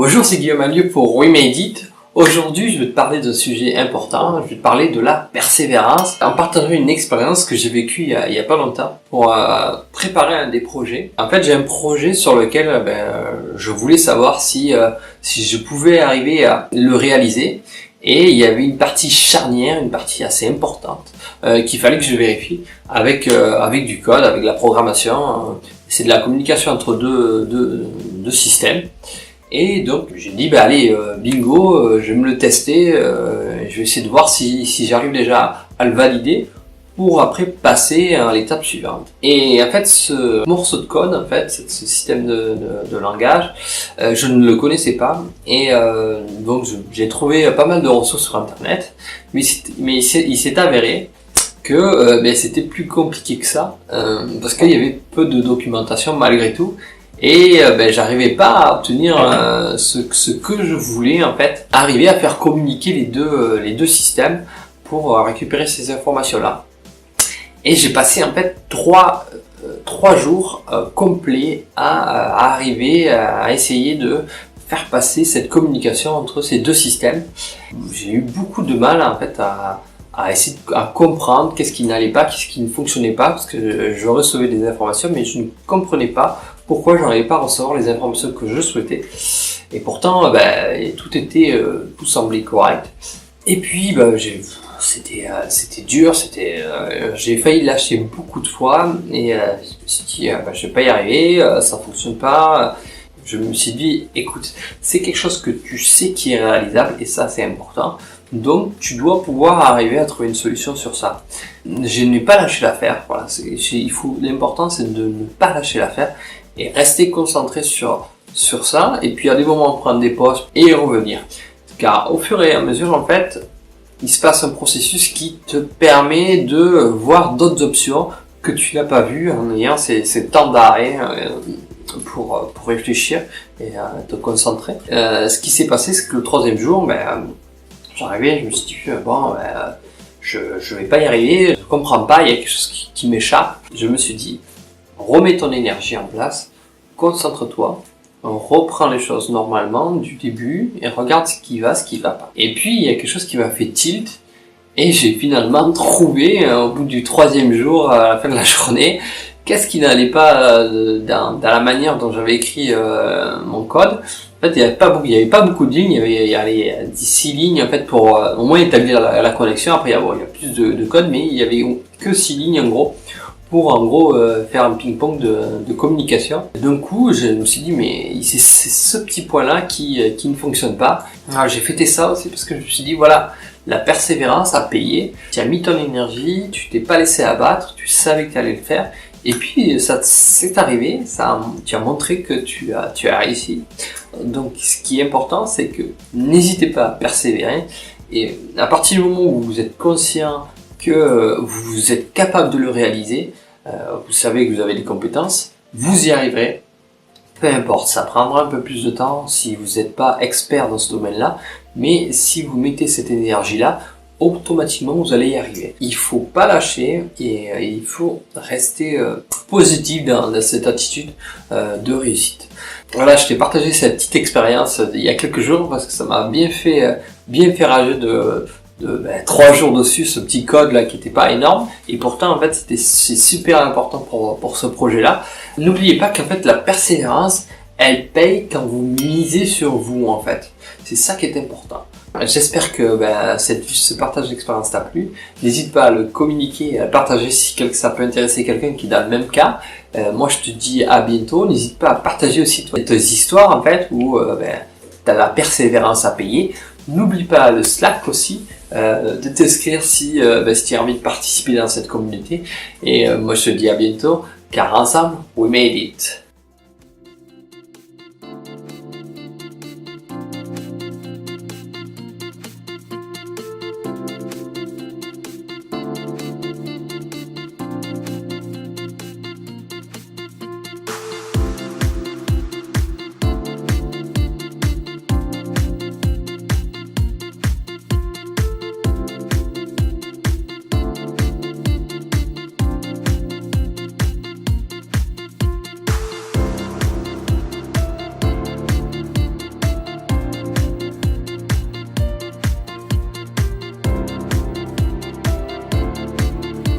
Bonjour, c'est Guillaume Allieu pour We Made It. Aujourd'hui, je vais te parler d'un sujet important. Je vais te parler de la persévérance en partageant une expérience que j'ai vécue il y a pas longtemps pour préparer un des projets. En fait, j'ai un projet sur lequel je voulais savoir si je pouvais arriver à le réaliser. Et il y avait une partie charnière, une partie assez importante qu'il fallait que je vérifie avec du code, avec la programmation. C'est de la communication entre deux systèmes. Et donc j'ai dit allez bingo, je vais me le tester, je vais essayer de voir si j'arrive déjà à le valider pour après passer à l'étape suivante. Et en fait ce morceau de code, en fait ce système de langage, je ne le connaissais pas et donc j'ai trouvé pas mal de ressources sur internet, mais il s'est avéré que c'était plus compliqué que ça parce qu'il y avait peu de documentation malgré tout. Et j'arrivais pas à obtenir ce que je voulais, en fait, arriver à faire communiquer les deux systèmes pour récupérer ces informations-là. Et j'ai passé en fait trois jours complets à arriver à essayer de faire passer cette communication entre ces deux systèmes. J'ai eu beaucoup de mal en fait à essayer à comprendre qu'est-ce qui n'allait pas, qu'est-ce qui ne fonctionnait pas, parce que je recevais des informations mais je ne comprenais pas pourquoi j'arrivais pas à recevoir les informations que je souhaitais. Et pourtant tout semblait correct. Et puis c'était dur, j'ai failli lâcher beaucoup de fois et je me suis dit je vais pas y arriver, ça fonctionne pas. Je me suis dit écoute, c'est quelque chose que tu sais qui est réalisable et ça c'est important. Donc tu dois pouvoir arriver à trouver une solution sur ça. Je n'ai pas lâché l'affaire, voilà, l'important c'est de ne pas lâcher l'affaire et rester concentré sur ça et puis à des moments prendre des pauses et revenir. Car au fur et à mesure en fait, il se passe un processus qui te permet de voir d'autres options que tu n'as pas vues en ayant ces temps d'arrêt pour réfléchir et te concentrer. Ce qui s'est passé, c'est que le troisième jour, j'arrivais, je me suis dit je vais pas y arriver, je comprends pas, il y a quelque chose qui m'échappe. Je me suis dit remets ton énergie en place, concentre-toi, reprends les choses normalement du début et regarde ce qui va pas. Et puis il y a quelque chose qui m'a fait tilt et j'ai finalement trouvé au bout du troisième jour, à la fin de la journée, qu'est-ce qui n'allait pas dans la manière dont j'avais écrit mon code. En fait, il y avait pas beaucoup de lignes, il y avait 6 lignes en fait pour au moins établir la connexion. Après il y a plus de code, mais il y avait que 6 lignes en gros pour faire un ping-pong de communication. D'un coup, je me suis dit mais c'est ce petit point-là qui ne fonctionne pas. Alors, j'ai fêté ça aussi parce que je me suis dit voilà, la persévérance a payé. Tu as mis ton énergie, tu t'es pas laissé abattre, tu savais que tu allais le faire. Et puis ça c'est arrivé, tu as montré que tu as réussi. Donc ce qui est important, c'est que n'hésitez pas à persévérer. Et à partir du moment où vous êtes conscient que vous êtes capable de le réaliser, vous savez que vous avez des compétences, vous y arriverez. Peu importe, ça prendra un peu plus de temps si vous n'êtes pas expert dans ce domaine-là, mais si vous mettez cette énergie-là, automatiquement vous allez y arriver. Il faut pas lâcher et il faut rester positif dans cette attitude de réussite. Voilà, je t'ai partagé cette petite expérience il y a quelques jours parce que ça m'a bien fait rager de 3 jours dessus, ce petit code là qui était pas énorme et pourtant en fait c'est super important pour ce projet là. N'oubliez pas qu'en fait la persévérance elle paye quand vous misez sur vous en fait. C'est ça qui est important. J'espère que ce partage d'expérience t'a plu. N'hésite pas à le communiquer, à le partager si ça peut intéresser quelqu'un qui est dans le même cas. Moi je te dis à bientôt. N'hésite pas à partager aussi tes histoires en fait où tu as la persévérance à payer. N'oublie pas le Slack aussi, de t'inscrire si tu as envie de participer dans cette communauté. Et moi je te dis à bientôt car ensemble we made it.